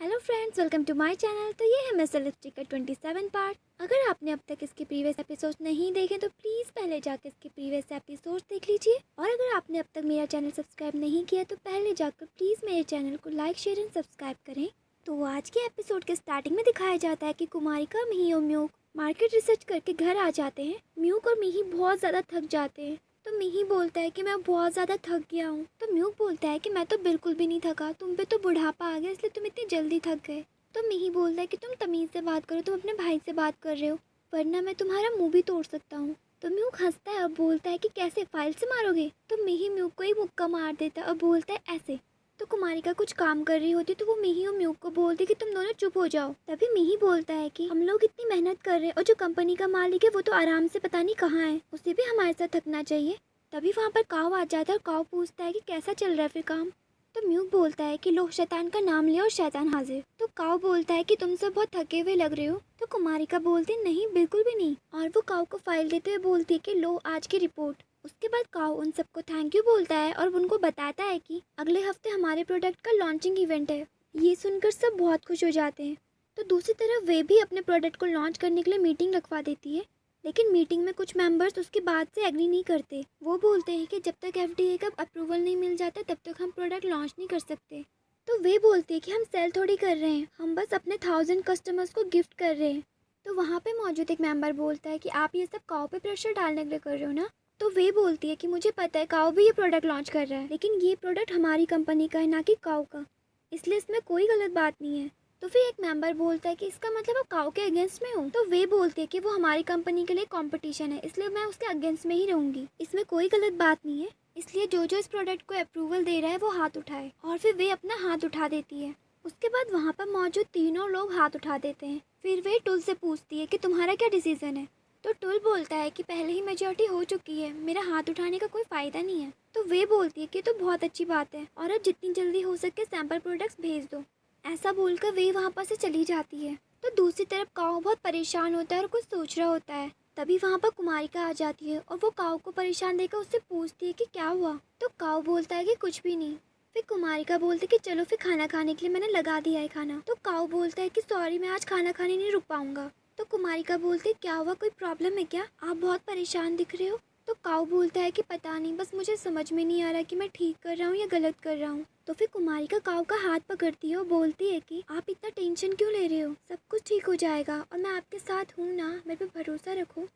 Hello friends, welcome to my channel. तो ये है मिस्टर लिपस्टिक का 27 पार्ट। अगर आपने अब तक इसके प्रीवियस एपिसोड नहीं देखे तो प्लीज़ पहले जाकर इसके प्रीवियस एपिसोड देख लीजिए। और अगर आपने अब तक मेरा चैनल सब्सक्राइब नहीं किया तो पहले जाकर प्लीज़ मेरे चैनल को लाइक शेयर एंड सब्सक्राइब करें। तो आज के एपिसोड के स्टार्टिंग में दिखाया जाता है कि कुमारिका, मिही और म्यूक मार्केट रिसर्च करके घर आ जाते हैं। म्यूक और मिही बहुत ज़्यादा थक जाते हैं। तो मिही बोलता है कि मैं बहुत ज़्यादा थक गया हूँ। तो म्यूक बोलता है कि मैं तो बिल्कुल भी नहीं थका, तुम पे तो बुढ़ापा आ गया इसलिए तुम इतनी जल्दी थक गए। तो मिही बोलता है कि तुम तमीज़ से बात करो, तुम अपने भाई से बात कर रहे हो, वरना मैं तुम्हारा मुंह भी तोड़ सकता हूँ। तो म्यूक हंसता है और बोलता है कि कैसे, फाइल से मारोगे। तो मिही म्यूक को ही मुक्का मार देता है और बोलता है ऐसे। तो कुमारिका कुछ काम कर रही होती तो वो मिही और म्यूक को बोलती कि तुम दोनों चुप हो जाओ। तभी मिही बोलता है कि हम लोग इतनी मेहनत कर रहे हैं और जो कंपनी का मालिक है वो तो आराम से पता नहीं कहाँ है, उसे भी हमारे साथ थकना चाहिए। तभी वहाँ पर काव आ जाता है और काव पूछता है कि कैसा चल रहा है फिर काम। तो म्यूक बोलता है कि लो शैतान का नाम लिया और शैतान हाजिर। तो काव बोलता है कि तुम सब बहुत थके हुए लग रहे हो। तो कुमारिका बोलती नहीं, बिल्कुल भी नहीं। और वो काव को फाइल देते हुए बोलती है कि लो आज की रिपोर्ट। उसके बाद काव उन सबको थैंक यू बोलता है और उनको बताता है कि अगले हफ्ते हमारे प्रोडक्ट का लॉन्चिंग इवेंट है। ये सुनकर सब बहुत खुश हो जाते हैं। तो दूसरी तरफ वे भी अपने प्रोडक्ट को लॉन्च करने के लिए मीटिंग रखवा देती है। लेकिन मीटिंग में कुछ मेंबर्स उसकी बात से एग्री नहीं करते। वो बोलते हैं कि जब तक एफडीए का अप्रूवल नहीं मिल जाता तब तक हम प्रोडक्ट लॉन्च नहीं कर सकते। तो वे बोलते हैं कि हम सेल थोड़ी कर रहे हैं, हम बस अपने 1000 कस्टमर्स को गिफ्ट कर रहे हैं। तो वहाँ पे मौजूद एक मेंबर बोलता है कि आप ये सब काव पे प्रेशर डालने के लिए कर रहे हो ना। तो वे बोलती है कि मुझे पता है काव भी ये प्रोडक्ट लॉन्च कर रहा है, लेकिन ये प्रोडक्ट हमारी कंपनी का है ना कि काव का, इसलिए इसमें कोई गलत बात नहीं है। तो फिर एक मेंबर बोलता है कि इसका मतलब आप काव के अगेंस्ट में हो। तो वे बोलते हैं कि वो हमारी कंपनी के लिए कंपटीशन है, इसलिए मैं उसके अगेंस्ट में ही रहूंगी, इसमें कोई गलत बात नहीं है। इसलिए जो जो इस प्रोडक्ट को अप्रूवल दे रहा है वो हाथ उठाए। और फिर वे अपना हाथ उठा देती है। उसके बाद वहाँ पर मौजूद तीनों लोग हाथ उठा देते हैं। फिर वे टुल से पूछती है कि तुम्हारा क्या डिसीजन है। तो टुल बोलता है कि पहले ही मेजॉरिटी हो चुकी है, मेरा हाथ उठाने का कोई फ़ायदा नहीं है। तो वे बोलती है कि तो बहुत अच्छी बात है और अब जितनी जल्दी हो सके सैंपल प्रोडक्ट्स भेज दो। ऐसा बोलकर वे वहाँ पर से चली जाती है। तो दूसरी तरफ काव बहुत परेशान होता है और कुछ सोच रहा होता है। तभी वहाँ पर कुमारिका आ जाती है और वो काव को परेशान देखकर उससे पूछती है कि क्या हुआ। तो काव बोलता है कि कुछ भी नहीं। फिर कुमारिका बोलती है कि चलो फिर खाना खाने के लिए मैंने लगा दिया है खाना। तो काव बोलता है कि सॉरी, मैं आज खाना खाने नहीं रुक पाऊंगा। तो कुमारिका बोलती है क्या हुआ, कोई प्रॉब्लम है क्या, आप बहुत परेशान दिख रहे हो। तो काव बोलता है कि पता नहीं, बस मुझे समझ में नहीं आ रहा कि मैं ठीक कर रहा हूँ या गलत कर रहा हूँ। तो फिर कुमारिका काव का हाथ पकड़ती है और बोलती है कि आप इतना टेंशन क्यों ले रहे हो, सब कुछ ठीक हो जाएगा और मैं आपके साथ हूँ ना, मेरे पे भरोसा रखो।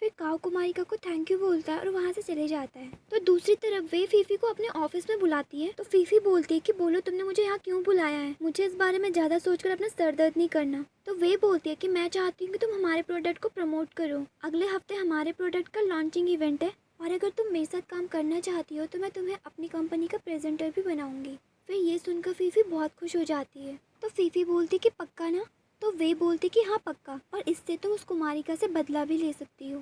फिर काव कुमारिका को थैंक यू बोलता है और वहाँ से चले जाता है। तो दूसरी तरफ वे फीफी को अपने ऑफिस में बुलाती है। तो फीफी बोलती है कि बोलो तुमने मुझे यहाँ क्यों बुलाया है, मुझे इस बारे में ज़्यादा सोचकर अपना सर दर्द नहीं करना। तो वे बोलती है कि मैं चाहती हूँ कि तुम हमारे प्रोडक्ट को प्रमोट करो, अगले हफ्ते हमारे प्रोडक्ट का लॉन्चिंग इवेंट है और अगर तुम मेरे साथ काम करना चाहती हो तो मैं तुम्हें अपनी कंपनी का प्रेजेंटर भी बनाऊंगी। फिर ये सुनकर फीफी बहुत खुश हो जाती है। तो फीफी बोलती कि पक्का ना। तो वे बोलती कि हाँ पक्का, और इससे तुम उस कुमारिका से बदला भी ले सकती हो।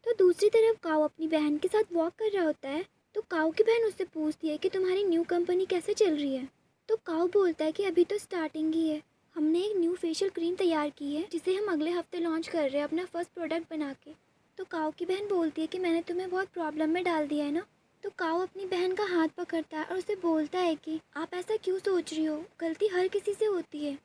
तो दूसरी तरफ काव अपनी बहन के साथ वॉक कर रहा होता है। तो काव की बहन उससे पूछती है कि तुम्हारी न्यू कंपनी कैसे चल रही है। तो काव बोलता है कि अभी तो स्टार्टिंग ही है, हमने एक न्यू फेशियल क्रीम तैयार की है जिसे हम अगले हफ्ते लॉन्च कर रहे हैं अपना फर्स्ट प्रोडक्ट बना के। तो काव की बहन बोलती है कि मैंने तुम्हें बहुत प्रॉब्लम में डाल दिया है ना। तो काव अपनी बहन का हाथ पकड़ता है और उसे बोलता है कि आप ऐसा क्यों सोच रही हो, गलती हर किसी से होती है,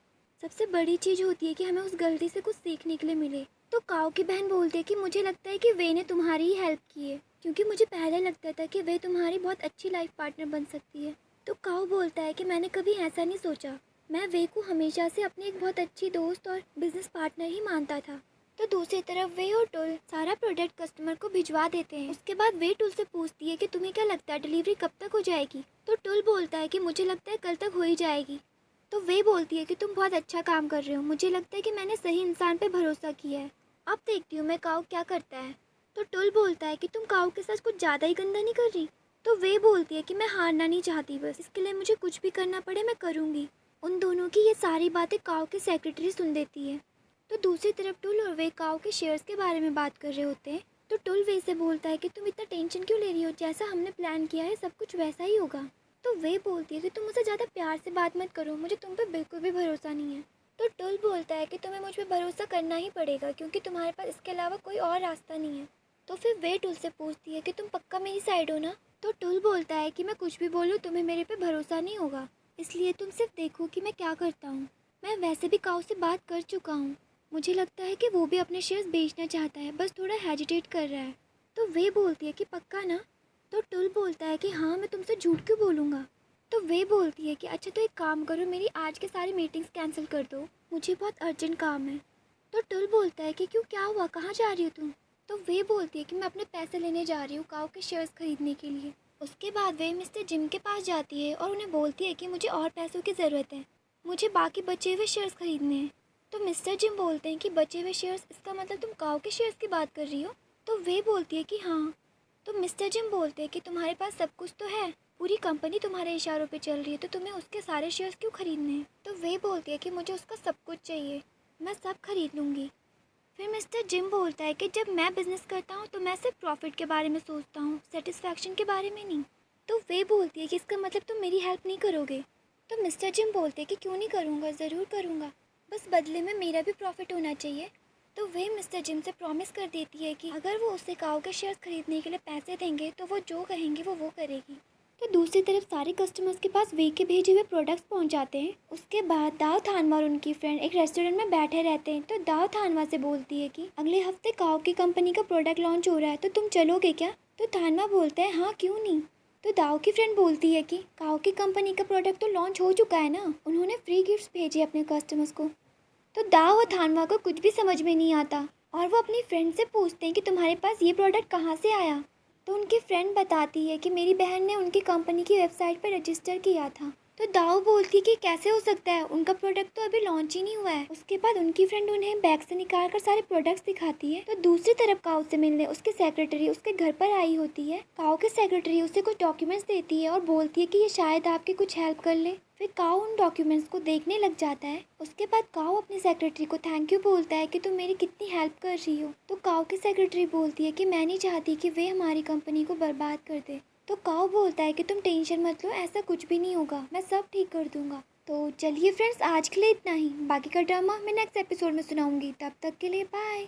सबसे बड़ी चीज़ होती है कि हमें उस गलती से कुछ सीखने के लिए मिले। तो काव की बहन बोलती है कि मुझे लगता है कि वे ने तुम्हारी ही हेल्प की है, क्योंकि मुझे पहले लगता था कि वे तुम्हारी बहुत अच्छी लाइफ पार्टनर बन सकती है। तो काव बोलता है कि मैंने कभी ऐसा नहीं सोचा, मैं वे को हमेशा से अपनी एक बहुत अच्छी दोस्त और बिजनेस पार्टनर ही मानता था। तो दूसरी तरफ वे और टुल सारा प्रोडक्ट कस्टमर को भिजवा देते हैं। उसके बाद वे टुल से पूछती है कि तुम्हें क्या लगता है डिलीवरी कब तक हो जाएगी। तो टुल बोलता है कि मुझे लगता है कल तक हो ही जाएगी। तो वे बोलती है कि तुम बहुत अच्छा काम कर रहे हो, मुझे लगता है कि मैंने सही इंसान पे भरोसा किया है, अब देखती हूँ मैं काव क्या करता है। तो टुल बोलता है कि तुम काव के साथ कुछ ज़्यादा ही गंदा नहीं कर रही। तो वे बोलती है कि मैं हारना नहीं चाहती, बस इसके लिए मुझे कुछ भी करना पड़े मैं करूँगी। उन दोनों की ये सारी बातें काव की सेक्रेटरी सुन देती है। तो दूसरी तरफ टुल और वे काव के शेयर्स के बारे में बात कर रहे होते हैं। तो टुल वे से बोलता है कि तुम इतना टेंशन क्यों ले रही हो, जैसा हमने प्लान किया है सब कुछ वैसा ही होगा। तो वे बोलती है कि तुम मुझसे ज़्यादा प्यार से बात मत करो, मुझे तुम पे बिल्कुल भी भरोसा नहीं है। तो टुल बोलता है कि तुम्हें मुझ पे भरोसा करना ही पड़ेगा, क्योंकि तुम्हारे पास इसके अलावा कोई और रास्ता नहीं है। तो फिर वे टुल से पूछती है कि तुम पक्का मेरी साइड हो ना। तो टुल बोलता है कि मैं कुछ भी बोलूँ तुम्हें मेरे पे भरोसा नहीं होगा, इसलिए तुम सिर्फ देखो कि मैं क्या करता हूँ। मैं वैसे भी काऊ से बात कर चुका हूँ। मुझे लगता है कि वो भी अपने शेयर्स बेचना चाहता है, बस थोड़ा हेजिटेट कर रहा है। तो वे बोलती है कि पक्का ना? तो टुल बोलता है कि हाँ, मैं तुमसे झूठ क्यों बोलूँगा। तो वे बोलती है कि अच्छा तो एक काम करो, मेरी आज के सारी मीटिंग्स कैंसिल कर दो, मुझे बहुत अर्जेंट काम है। तो टुल बोलता है कि क्यों, क्या हुआ, कहाँ जा रही हो तुम? तो वे बोलती है कि मैं अपने पैसे लेने जा रही हूँ काऊ के शेयर्स खरीदने के लिए। उसके बाद वे मिस्टर जिम के पास जाती है और उन्हें बोलती है कि मुझे और पैसों की ज़रूरत है, मुझे बाकी बचे हुए शेयर्स खरीदने हैं। तो मिस्टर जिम बोलते हैं कि बचे हुए शेयर्स, इसका मतलब तुम काऊ के शेयर्स की बात कर रही हो? तो वे बोलती है कि हाँ। तो मिस्टर जिम बोलते हैं कि तुम्हारे पास सब कुछ तो है, पूरी कंपनी तुम्हारे इशारों पे चल रही है, तो तुम्हें उसके सारे शेयर्स क्यों खरीदने हैं? तो वे बोलती है कि मुझे उसका सब कुछ चाहिए, मैं सब खरीद लूँगी। फिर मिस्टर जिम बोलता है कि जब मैं बिज़नेस करता हूँ तो मैं सिर्फ प्रॉफिट के बारे में सोचता हूँ, सेटिस्फैक्शन के बारे में नहीं। तो वे बोलती है कि इसका मतलब तुम मेरी हेल्प नहीं करोगे। तो मिस्टर जिम बोलते हैं कि क्यों नहीं करूँगा, ज़रूर करूँगा, बस बदले में मेरा भी प्रॉफिट होना चाहिए। तो वे मिस्टर जिम से प्रॉमिस कर देती है कि अगर वो उसे काऊ के शेयर्स खरीदने के लिए पैसे देंगे तो वो जो कहेंगे वो करेगी। तो दूसरी तरफ सारे कस्टमर्स के पास वे के भेजे हुए प्रोडक्ट्स पहुंच जाते हैं। उसके बाद दाव थानवा और उनकी फ्रेंड एक रेस्टोरेंट में बैठे रहते हैं। तो दाव थानवा से बोलती है कि अगले हफ्ते काऊ की कंपनी का प्रोडक्ट लॉन्च हो रहा है, तो तुम चलोगे क्या? तो थानवा बोलता है हाँ, क्यों नहीं। तो दाव की फ्रेंड बोलती है कि काऊ की कंपनी का प्रोडक्ट तो लॉन्च हो चुका है ना, उन्होंने फ्री गिफ्ट्स भेजे अपने कस्टमर्स को। तो दाव और थानवा को कुछ भी समझ में नहीं आता और वो अपनी फ्रेंड से पूछते हैं कि तुम्हारे पास ये प्रोडक्ट कहाँ से आया। तो उनकी फ्रेंड बताती है कि मेरी बहन ने उनकी कंपनी की वेबसाइट पर रजिस्टर किया था। तो दाव बोलती है कि कैसे हो सकता है, उनका प्रोडक्ट तो अभी लॉन्च ही नहीं हुआ है। उसके बाद उनकी फ्रेंड उन्हें बैग से निकाल कर सारे प्रोडक्ट्स दिखाती है। तो दूसरी तरफ काऊ से मिलने उसकी सेक्रेटरी उसके घर पर आई होती है। काऊ की सेक्रेटरी उसे कुछ डॉक्यूमेंट्स देती है और बोलती है कि ये शायद आपकी कुछ हेल्प कर ले। फिर काऊ उन डॉक्यूमेंट्स को देखने लग जाता है। उसके बाद काऊ अपनी सेक्रेटरी को थैंक यू बोलता है कि तुम मेरी कितनी हेल्प कर रही हो। तो काऊ की सेक्रेटरी बोलती है कि मैं नहीं चाहती कि वे हमारी कंपनी को बर्बाद कर दे। तो काऊ बोलता है कि तुम टेंशन मत लो, ऐसा कुछ भी नहीं होगा, मैं सब ठीक कर दूंगा। तो चलिए फ्रेंड्स, आज के लिए इतना ही, बाकी का ड्रामा मैं नेक्स्ट एपिसोड में सुनाऊंगी। तब तक के लिए बाय।